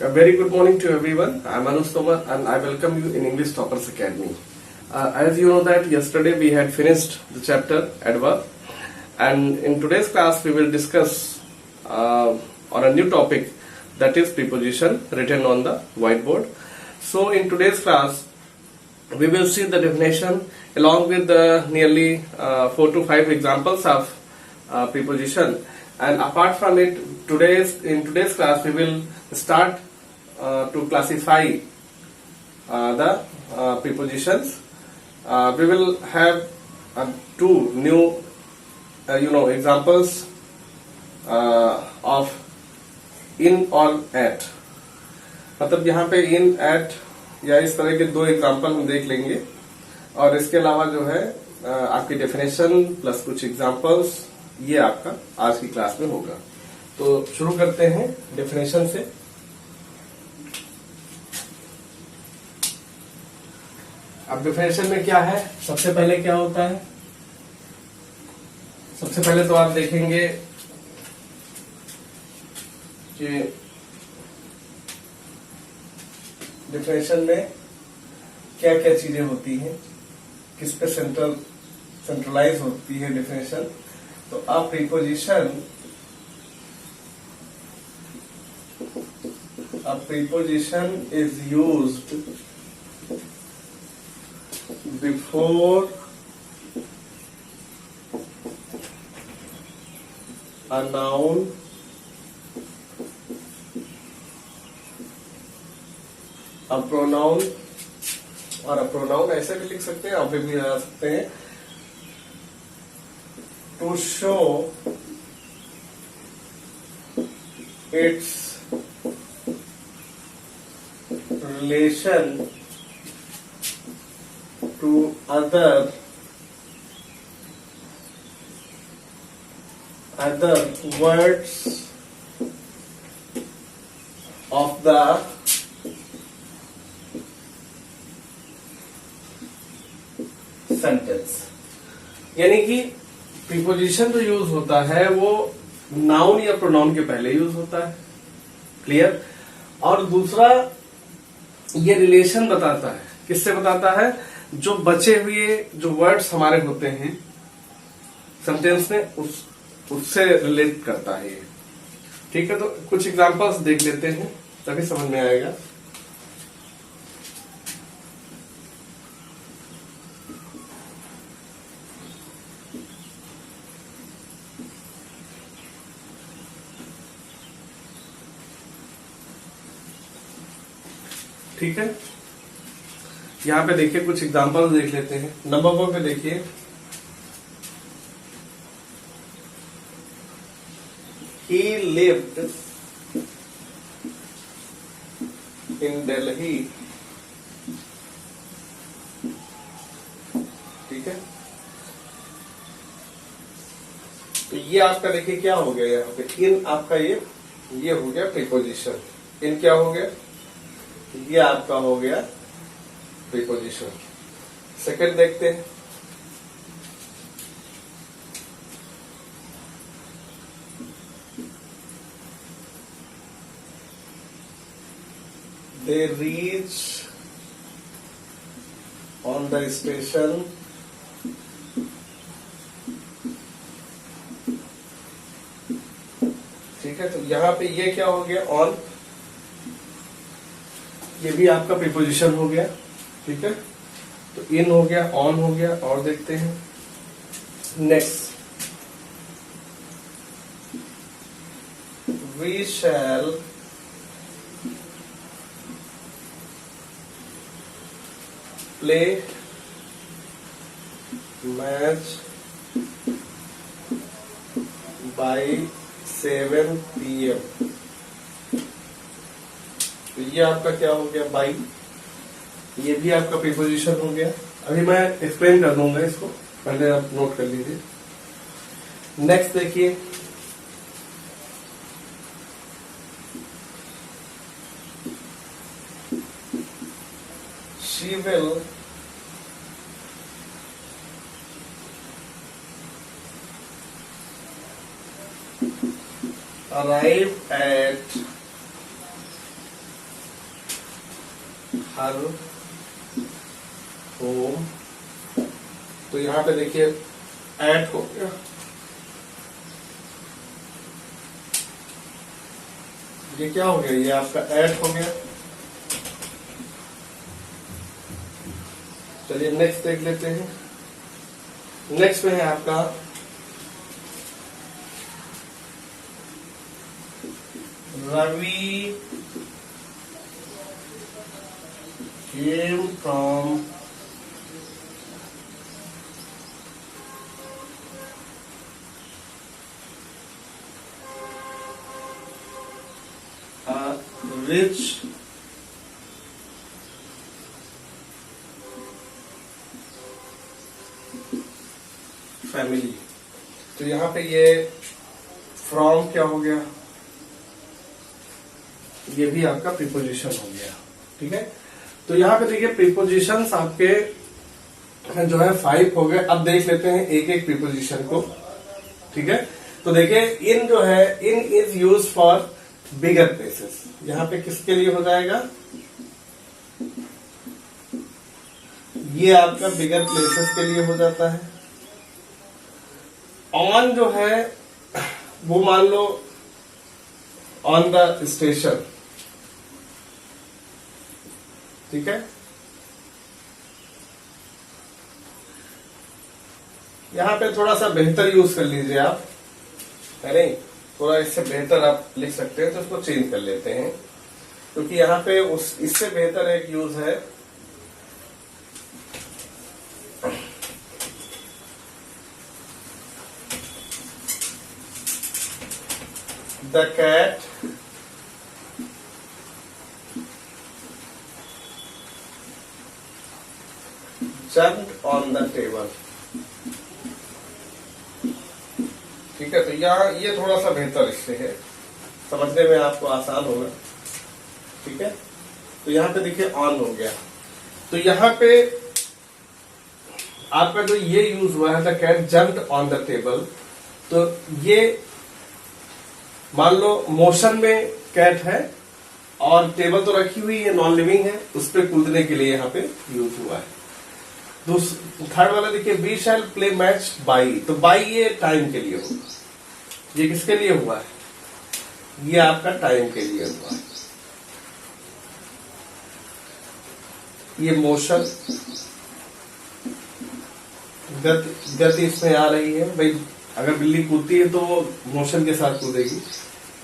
A very good morning to everyone. I am Anush Tomar and I welcome you in English Toppers Academy. As you know that yesterday we had finished the chapter adverb, and in today's class we will discuss on a new topic, that is preposition written on the whiteboard. So in today's class we will see the definition along with the nearly 4 to 5 examples of preposition, and apart from it in today's class we will start to classify the prepositions. We will have two new examples of in और at. मतलब यहाँ पे in at या इस तरह के दो example हम देख लेंगे, और इसके अलावा जो है आपकी डेफिनेशन प्लस कुछ एग्जाम्पल्स, ये आपका आज की क्लास में होगा. तो शुरू करते हैं डेफिनेशन से. अब डेफिनेशन में क्या है, सबसे पहले क्या होता है, सबसे पहले तो आप देखेंगे कि डेफिनेशन में क्या क्या चीजें होती हैं, किस पे सेंट्रलाइज होती है डेफिनेशन. तो अ preposition is used before a noun a pronoun, और a pronoun ऐसे भी लिख सकते हैं, आप भी लगा सकते हैं, to show its relation to other words of the sentence. यानी कि प्रीपोजिशन जो यूज होता है वो नाउन या प्रोनाउन के पहले यूज होता है. क्लियर. और दूसरा, ये रिलेशन बताता है. किससे बताता है? जो बचे हुए जो वर्ड्स हमारे होते हैं सेंटेंस में, उससे रिलेट करता है ये. ठीक है, तो कुछ एग्जांपल्स देख लेते हैं तभी समझ में आएगा. ठीक है, यहां पे देखिए कुछ एग्जांपल देख लेते हैं. नंबर 1 पे देखिए, he lived in Delhi. ठीक है, तो ये आपका देखिए क्या हो गया यहाँ पे, इन आपका ये हो गया प्रीपोजिशन. इन क्या हो गया, ये आपका हो गया प्रीपोजिशन. सेकंड देखते हैं, they reach on the station ठीक है, तो यहां पे ये क्या हो गया, ऑन. ये भी आपका प्रीपोजिशन हो गया. ठीक है, तो इन हो गया, ऑन हो गया. और देखते हैं next, we shall play match by 7 PM. तो ये आपका क्या हो गया, बाई. ये भी आपका प्रीपोजिशन हो गया. अभी मैं एक्सप्लेन कर दूंगा इसको, पहले आप नोट कर लीजिए. नेक्स्ट देखिए, she will arrive at her home. तो यहां पे देखिए एट हो गया, ये क्या हो गया, ये आपका एट हो गया। चलिए नेक्स्ट देख लेते हैं। नेक्स्ट में है आपका Ravi came from a rich family. तो यहां पे ये फ्रॉम क्या हो गया, ये भी आपका प्रीपोजिशन हो गया। ठीक है, तो यहां पे देखिए प्रीपोजिशंस आपके जो है 5 हो गए। अब देख लेते हैं एक एक प्रीपोजिशन को। ठीक है, तो देखिए इन जो है, in is use for bigger places. यहां पे किसके लिए हो जाएगा, ये आपका बिगर प्लेसेस के लिए हो जाता है। ऑन जो है वो मान लो ऑन द स्टेशन। ठीक है, यहां पे थोड़ा सा बेहतर यूज कर लीजिए आप, है नहीं, थोड़ा इससे बेहतर आप लिख सकते हैं, तो उसको चेंज कर लेते हैं, क्योंकि यहां पे उस इससे बेहतर एक यूज है the cat jumped on the table। ठीक है, तो यहाँ ये थोड़ा सा बेहतर इससे है, समझने में आपको आसान होगा। ठीक है, तो यहाँ पे देखिए ऑन हो गया। तो यहाँ पे आपका जो ये यूज हुआ है the cat jumped on the table, तो ये मान लो मोशन में कैट है और टेबल तो रखी हुई है, नॉन लिविंग है, उस पर कूदने के लिए यहाँ पे यूज हुआ है। थर्ड वाला देखिए we shall play match by. तो बाई ये टाइम के लिए होगा, ये किसके लिए हुआ है, ये आपका टाइम के लिए हुआ है। ये मोशन गति इसमें आ रही है भाई, अगर बिल्ली कूदती है तो वो मोशन के साथ कूदेगी।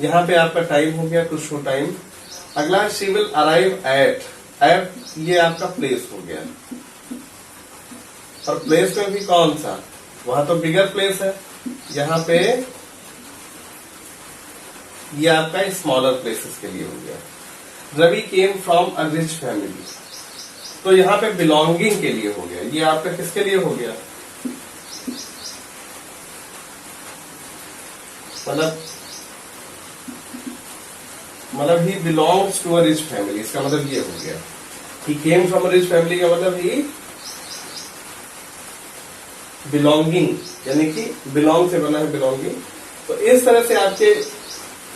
यहां पे आपका टाइम हो गया, कुछ हो टाइम। अगला शी विल अराइव एट ये आपका प्लेस हो गया, और प्लेस में भी कौन सा, वहां तो बिगर प्लेस है, यहाँ पे ये आपका स्मॉलर प्लेसेस के लिए हो गया। Ravi came from a rich family, तो यहाँ पे बिलोंगिंग के लिए हो गया, ये आपका किसके लिए हो गया, मतलब he belongs to a rich family, इसका मतलब ये हो गया। He came from a rich family का मतलब ही बिलोंगिंग, यानी कि बिलोंग से बना है बिलोंगिंग। तो इस तरह से आपके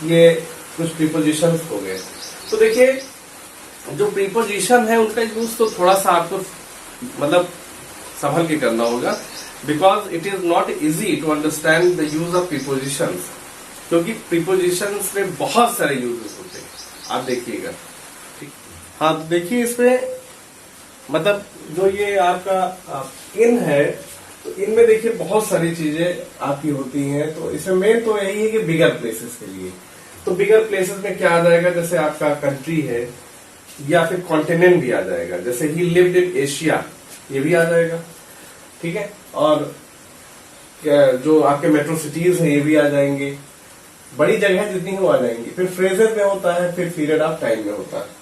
ये कुछ प्रीपोजिशंस हो गए। तो देखिए जो प्रीपोजिशन है उनका यूज तो थोड़ा सा आपको मतलब संभल के करना होगा, because it is not easy to understand the use of prepositions, क्योंकि प्रीपोजिशंस में बहुत सारे यूजेस होते हैं। आप देखिएगा, ठीक, हाँ देखिए इसमें मतलब जो ये आपका इन है, तो इनमें देखिए बहुत सारी चीजें आपकी होती हैं। तो इसमें मेन तो यही है कि बिगर प्लेसेस के लिए, तो बिगर प्लेसेस में क्या आ जाएगा, जैसे आपका कंट्री है या फिर कॉन्टिनेंट भी आ जाएगा, जैसे ही लिव्ड इन एशिया ये भी आ जाएगा। ठीक है, और जो आपके मेट्रो सिटीज हैं ये भी आ जाएंगे, बड़ी जगह जितनी वो आ जाएंगी। फिर फ्रेजेस में होता है, फिर पीरियड ऑफ टाइम में होता है।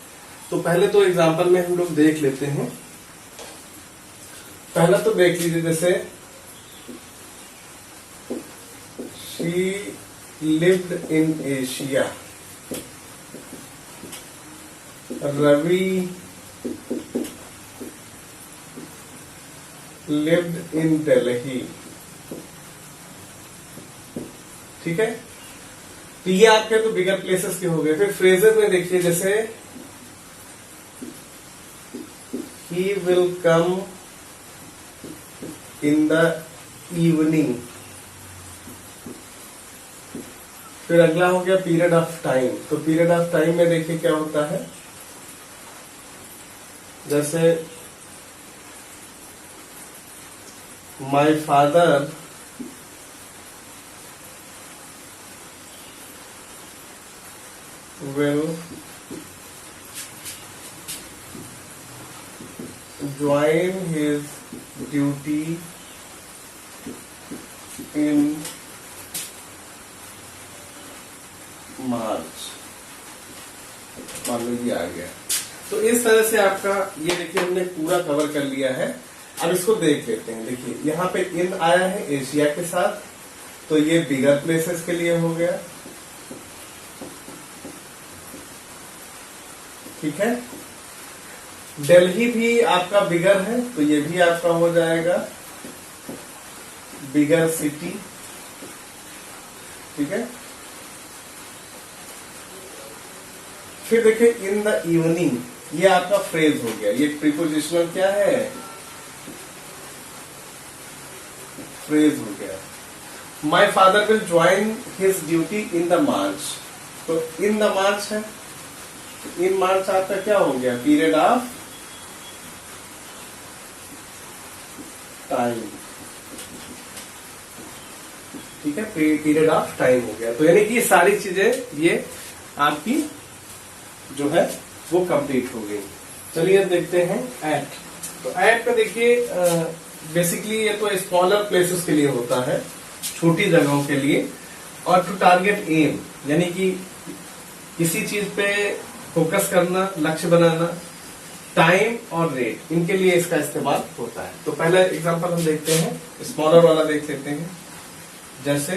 तो पहले तो एग्जांपल में हम लोग देख लेते हैं। पहला तो देख लीजिए, जैसे she lived in Asia, Ravi lived in Delhi. ठीक है, तो ये आपके तो बिगर प्लेसेस के हो गए। फिर फ्रेजेस में देखिए, जैसे he will come in the evening. फिर अगला हो गया पीरियड ऑफ टाइम। तो पीरियड ऑफ टाइम में देखिए क्या होता है, जैसे my father will join his duty in March। मान लो ये आ गया। तो इस तरह से आपका ये देखिए हमने पूरा कवर कर लिया है। अब इसको देख लेते हैं। देखिए यहाँ पे इन आया है एशिया के साथ, तो ये बिगर प्लेसेस के लिए हो गया, ठीक है। दिल्ली भी आपका बिगर है, तो ये भी आपका हो जाएगा बिगर सिटी, ठीक है। फिर देखिए इन द इवनिंग, ये आपका फ्रेज हो गया। ये प्रीपोजिशनल क्या है, फ्रेज हो गया। My father will join his duty in the March, तो इन द मार्च है। इन मार्च आपका क्या हो गया, पीरियड ऑफ टाइम, ठीक है, पीरियड ऑफ टाइम हो गया। तो यानी कि सारी चीजें ये आपकी जो है वो कंप्लीट हो गई। चलिए देखते हैं एट। तो एट पे देखिए बेसिकली ये तो स्मॉलर प्लेसेस के लिए होता है, छोटी जगहों के लिए। और टू टारगेट एम, यानी कि किसी चीज पे फोकस करना, लक्ष्य बनाना। टाइम और रेट, इनके लिए इसका इस्तेमाल होता है। तो पहला एग्जांपल हम देखते हैं, स्मॉलर वाला देख लेते हैं। जैसे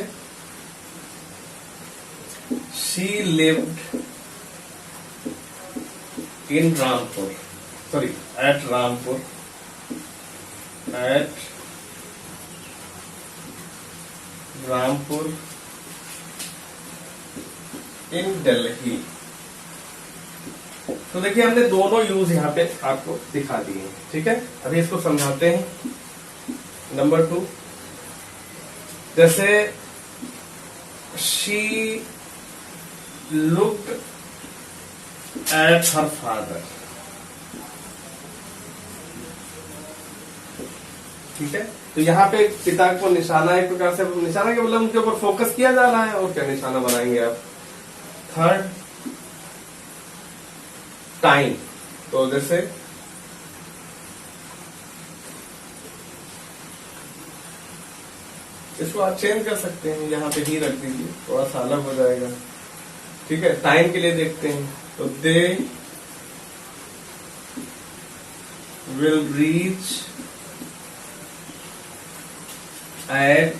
she lived in Rampur, sorry at Rampur, at Rampur in Delhi. तो देखिए हमने दोनों यूज यहाँ पे आपको दिखा दिए हैं, ठीक है। अभी इसको समझाते हैं। नंबर 2, जैसे she looked at her father, ठीक है। तो यहाँ पे पिता को निशाना, एक प्रकार से निशाना के मतलब उनके ऊपर फोकस किया जा रहा है, और क्या निशाना बनाएंगे आप। Third, time. तो जैसे इसको आप चेंज कर सकते हैं, यहाँ पे ही रख दीजिए, थोड़ा सा अलग हो जाएगा, ठीक है। टाइम के लिए देखते हैं, तो they will reach at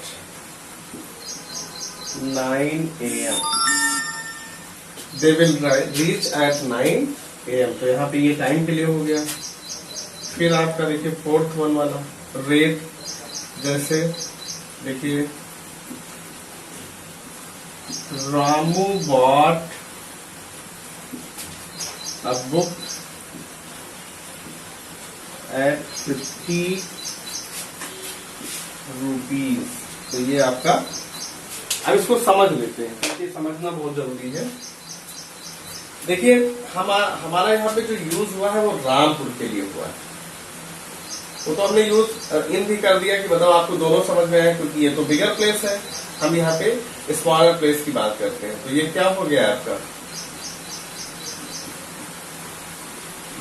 9 AM। They will reach at 9 AM। तो यहाँ पे ये टाइम के लिए हो गया। फिर आपका देखिए फोर्थ वन वाला रेट। जैसे देखिए Ramu bought a book at 50 rupees. तो ये आपका, अब इसको समझ लेते हैं, क्योंकि समझना बहुत जरूरी है। देखिए हमारा यहाँ पे जो यूज हुआ है वो रामपुर के लिए हुआ है। वो तो हमने यूज इन भी कर दिया कि बताओ आपको दोनों समझ में आए, क्योंकि ये तो बिगर प्लेस है, हम यहाँ पे स्मॉलर प्लेस की बात करते हैं। तो ये क्या हो गया आपका,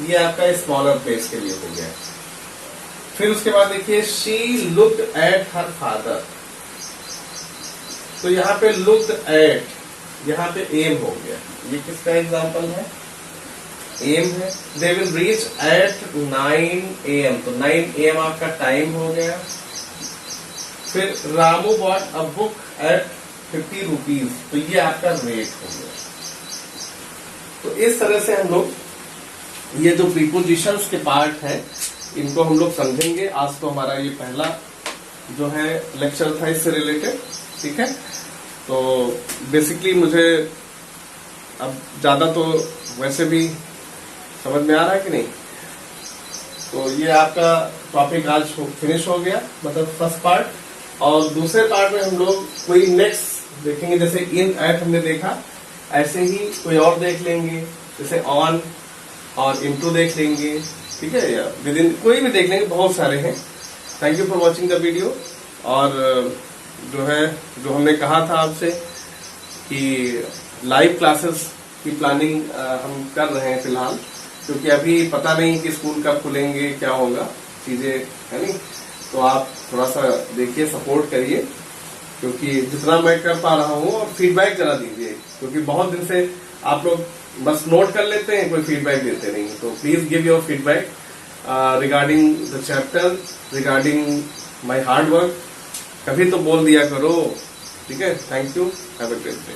ये आपका स्मॉलर प्लेस के लिए हो गया। फिर उसके बाद देखिए she looked at her father. तो यहाँ पे लुक्ड एट, यहाँ पे एम हो गया। ये किसका एग्जाम्पल है, एम है। They will reach at 9 AM। तो 9 AM आपका टाइम हो गया। फिर Ramu bought a book at 50 rupees. तो ये आपका रेट हो गया। तो इस तरह से हम लोग ये जो प्रीपोजिशंस के पार्ट है इनको हम लोग समझेंगे। आज तो हमारा ये पहला जो है लेक्चर था इससे रिलेटेड, ठीक है। तो बेसिकली मुझे अब ज्यादा तो वैसे भी समझ में आ रहा है कि नहीं, तो ये आपका टॉपिक आज फिनिश हो गया, मतलब फर्स्ट पार्ट। और दूसरे पार्ट में हम लोग कोई नेक्स्ट देखेंगे, जैसे इन एट हमने देखा, ऐसे ही कोई और देख लेंगे, जैसे ऑन और इनटू देख लेंगे, ठीक है, या विद इन कोई भी देख लेंगे, बहुत सारे हैं। Thank you for watching the video. और जो है, जो हमने कहा था आपसे कि लाइव क्लासेस की प्लानिंग हम कर रहे हैं फिलहाल, क्योंकि अभी पता नहीं कि स्कूल कब खुलेंगे, क्या होगा, चीजें है नहीं। तो आप थोड़ा सा देखिए, सपोर्ट करिए, क्योंकि जितना मैं कर पा रहा हूँ, और फीडबैक जरा दीजिए, क्योंकि बहुत दिन से आप लोग बस नोट कर लेते हैं, कोई फीडबैक देते नहीं। तो please give your feedback regarding the chapter, regarding my hard work. कभी तो बोल दिया करो, ठीक है। Thank you, have a great day.